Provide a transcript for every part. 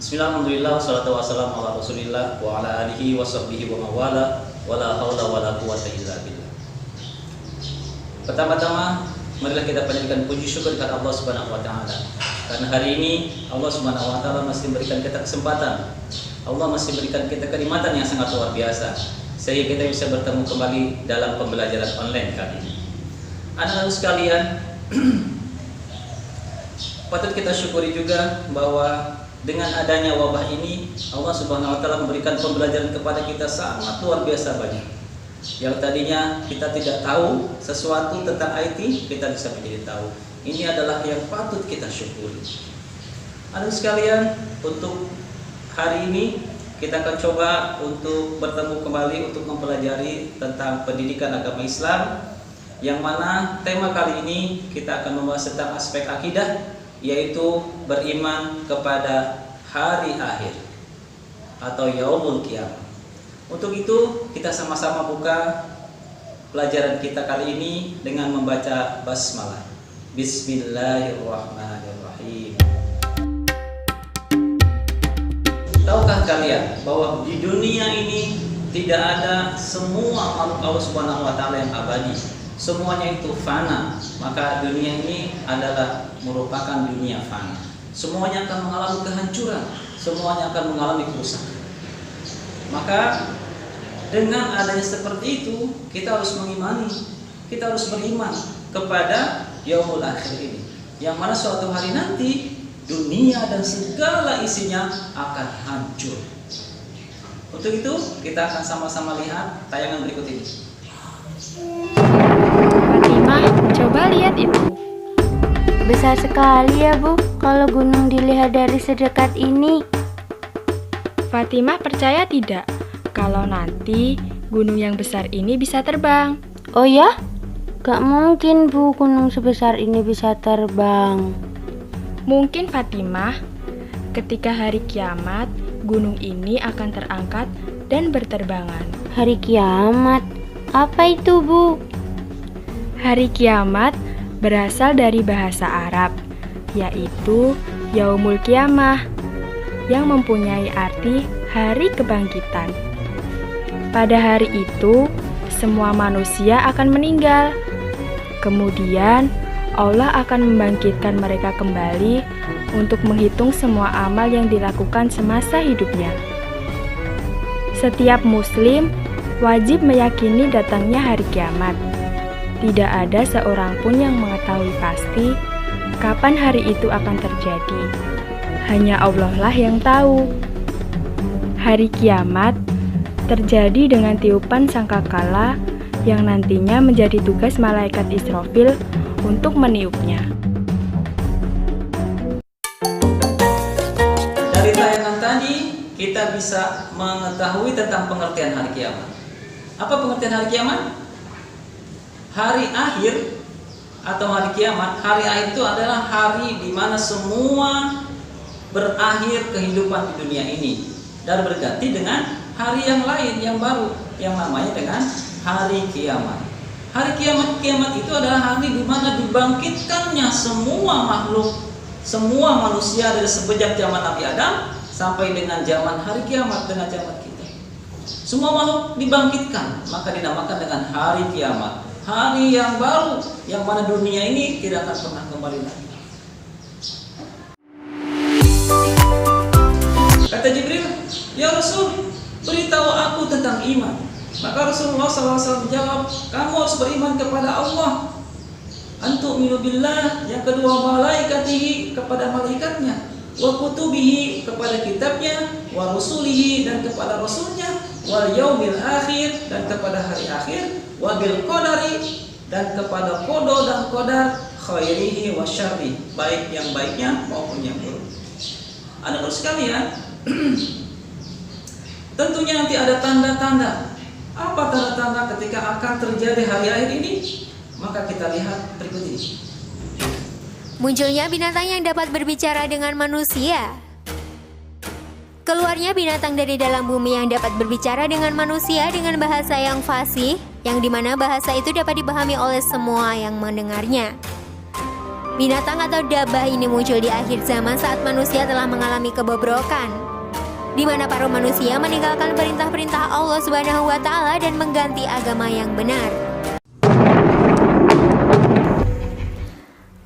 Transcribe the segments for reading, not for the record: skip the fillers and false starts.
Bismillah, alhamdulillah, wassalatu wassalamu ala rasulillah wa ala alihi wa sahbihi wa mawala wa la hawla wa la quwata illa billah. Pertama-tama, marilah kita panjatkan puji syukur kepada Allah Subhanahu wa taala. Karena hari ini Allah Subhanahu wa taala masih memberikan kita kesempatan. Allah masih memberikan kita kenikmatan yang sangat luar biasa sehingga kita bisa bertemu kembali dalam pembelajaran online kali ini. Anak-anak sekalian, patut kita syukuri juga bahwa dengan adanya wabah ini Allah Subhanahu wa taala memberikan pembelajaran kepada kita sangat luar biasa banyak. Yang tadinya kita tidak tahu sesuatu tentang IT, kita bisa menjadi tahu. Ini adalah yang patut kita syukuri. Anak sekalian, untuk hari ini kita akan coba untuk bertemu kembali untuk mempelajari tentang pendidikan agama Islam, yang mana tema kali ini kita akan membahas tentang aspek akidah, yaitu beriman kepada hari akhir atau yaumul qiyamah. Untuk itu kita sama-sama buka pelajaran kita kali ini dengan membaca basmalah. Bismillahirrahmanirrahim. Tahukah kalian bahwa di dunia ini tidak ada semua makhluk Allah Subhanahu wa taala yang abadi. Semuanya itu fana. Maka dunia ini adalah merupakan dunia fana. Semuanya akan mengalami kehancuran, semuanya akan mengalami kerusakan. Maka dengan adanya seperti itu, kita harus mengimani, kita harus beriman kepada yaumul akhir ini, yang mana suatu hari nanti dunia dan segala isinya akan hancur. Untuk itu kita akan sama-sama lihat tayangan berikut ini. Fatimah, coba lihat itu. Besar sekali ya Bu, kalau gunung dilihat dari sedekat ini. Fatimah percaya tidak kalau nanti gunung yang besar ini bisa terbang? Oh ya? Gak mungkin Bu, gunung sebesar ini bisa terbang. Mungkin Fatimah, ketika hari kiamat, gunung ini akan terangkat dan berterbangan. Hari kiamat? Apa itu Bu? Hari kiamat berasal dari bahasa Arab, yaitu Yaumul Qiyamah, yang mempunyai arti hari kebangkitan. Pada hari itu, semua manusia akan meninggal. Kemudian, Allah akan membangkitkan mereka kembali untuk menghitung semua amal yang dilakukan semasa hidupnya. Setiap muslim wajib meyakini datangnya hari kiamat. Tidak ada seorang pun yang mengetahui pasti kapan hari itu akan terjadi. Hanya Allah lah yang tahu. Hari kiamat terjadi dengan tiupan sangkakala yang nantinya menjadi tugas malaikat Israfil untuk meniupnya. Dari tayangan tadi kita bisa mengetahui tentang pengertian hari kiamat. Apa pengertian hari kiamat? Hari akhir atau hari kiamat, hari akhir itu adalah hari di mana semua berakhir kehidupan di dunia ini dan berganti dengan hari yang lain yang baru yang namanya dengan hari kiamat. Hari kiamat itu adalah hari di mana dibangkitkannya semua makhluk, semua manusia dari sejak zaman Nabi Adam sampai dengan zaman hari kiamat, dengan zaman kita. Semua makhluk dibangkitkan, maka dinamakan dengan hari kiamat. Hari yang baru, yang mana dunia ini tidak akan pernah kembali lagi. Kata Jibril, ya Rasul, beritahu aku tentang iman. Maka Rasulullah SAW menjawab, kamu harus beriman kepada Allah. Antu'minu billah, yang kedua malaikatihi, kepada malaikatnya, wa kutubihi, kepada kitabnya, wa rusulihi, dan kepada rasulnya, wal yaumil akhir, dan kepada hari akhir, wabil qadari, dan kepada kodo dan qadar, khairihi wa syarri, baik yang baiknya maupun yang buruk. Anak-anak sekalian, tentunya nanti ada tanda-tanda. Apa tanda-tanda ketika akan terjadi hari akhir ini? Maka kita lihat berikut ini. Munculnya binatang yang dapat berbicara dengan manusia. Keluarnya binatang dari dalam bumi yang dapat berbicara dengan manusia dengan bahasa yang fasih, yang dimana bahasa itu dapat dipahami oleh semua yang mendengarnya. Binatang atau dabah ini muncul di akhir zaman saat manusia telah mengalami kebobrokan, di mana para manusia meninggalkan perintah-perintah Allah Subhanahu wa Ta'ala dan mengganti agama yang benar.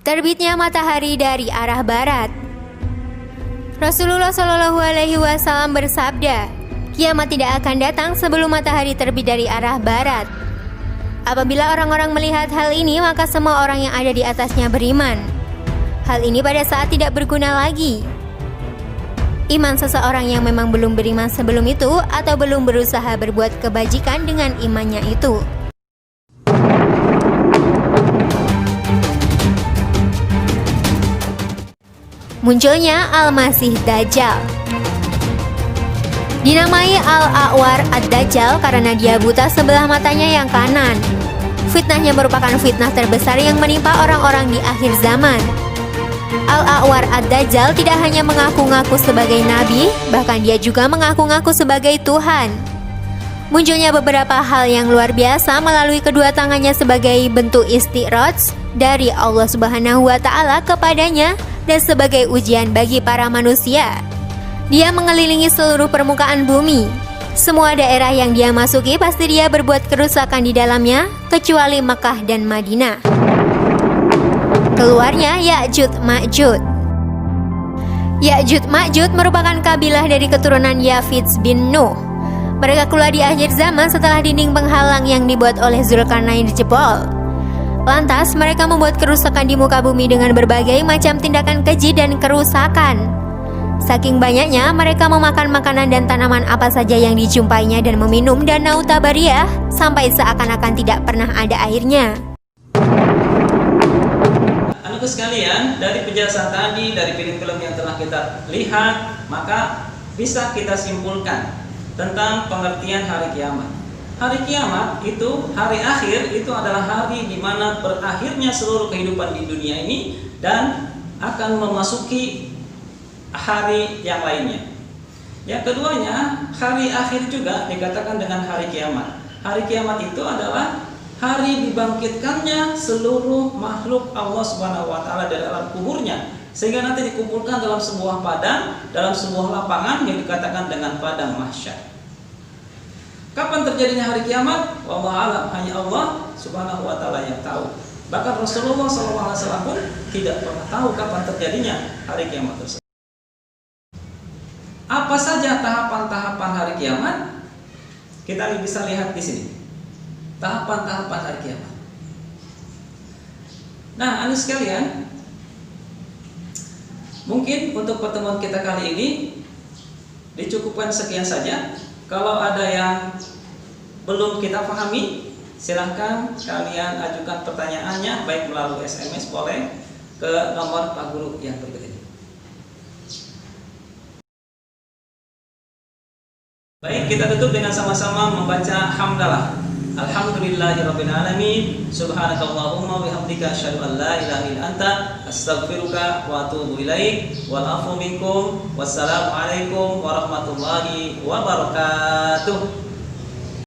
Terbitnya matahari dari arah barat. Rasulullah Shallallahu Alaihi Wasallam bersabda, kiamat tidak akan datang sebelum matahari terbit dari arah barat. Apabila orang-orang melihat hal ini, maka semua orang yang ada di atasnya beriman. Hal ini pada saat tidak berguna lagi. Iman seseorang yang memang belum beriman sebelum itu atau belum berusaha berbuat kebajikan dengan imannya itu. Munculnya Al-Masih Dajjal. Dinamai Al-A'war Ad-Dajjal karena dia buta sebelah matanya yang kanan. Fitnahnya merupakan fitnah terbesar yang menimpa orang-orang di akhir zaman. Al-A'war Ad-Dajjal tidak hanya mengaku-ngaku sebagai nabi, bahkan dia juga mengaku-ngaku sebagai Tuhan. Munculnya beberapa hal yang luar biasa melalui kedua tangannya sebagai bentuk istiraj dari Allah Subhanahu wa Ta'ala kepadanya dan sebagai ujian bagi para manusia. Dia mengelilingi seluruh permukaan bumi. Semua daerah yang dia masuki pasti dia berbuat kerusakan di dalamnya, kecuali Makkah dan Madinah. Keluarnya Ya'juj Ma'juj. Ya'juj Ma'juj merupakan kabilah dari keturunan Yafits bin Nuh. Mereka keluar di akhir zaman setelah dinding penghalang yang dibuat oleh Zulkarnain dijebol. Lantas mereka membuat kerusakan di muka bumi dengan berbagai macam tindakan keji dan kerusakan. Saking banyaknya, mereka memakan makanan dan tanaman apa saja yang dijumpainya dan meminum danau Tabariyah sampai seakan-akan tidak pernah ada airnya. Anakku sekalian, dari penjelasan tadi, dari film-film yang telah kita lihat, maka bisa kita simpulkan tentang pengertian hari kiamat. Hari kiamat itu, hari akhir itu adalah hari di mana berakhirnya seluruh kehidupan di dunia ini dan akan memasuki hari yang lainnya. Yang keduanya, hari akhir juga dikatakan dengan hari kiamat. Hari kiamat itu adalah hari dibangkitkannya seluruh makhluk Allah Subhanahu wa Ta'ala dari alam kuburnya, sehingga nanti dikumpulkan dalam sebuah padang, dalam sebuah lapangan yang dikatakan dengan padang mahsyar. Kapan terjadinya hari kiamat? Wallahu a'lam, hanya Allah Subhanahu wa Ta'ala yang tahu. Bahkan Rasulullah SAW pun tidak pernah tahu kapan terjadinya hari kiamat tersebut. Apa saja tahapan-tahapan hari kiamat? Kita bisa lihat di sini. Tahapan-tahapan hari kiamat. Nah, anak sekalian, mungkin untuk pertemuan kita kali ini dicukupkan sekian saja. Kalau ada yang belum kita pahami, silahkan kalian ajukan pertanyaannya baik melalui SMS boleh ke nomor Pak Guru yang berikut ini. Baik, kita tutup dengan sama-sama membaca hamdalah. Alhamdulillahirabbil alamin. Subhanakallahumma wabihamdika asyhadu an la ilaha illa anta astaghfiruka wa atubu ilaik. Wal afu minkum. Wassalamu alaikum warahmatullahi wabarakatuh.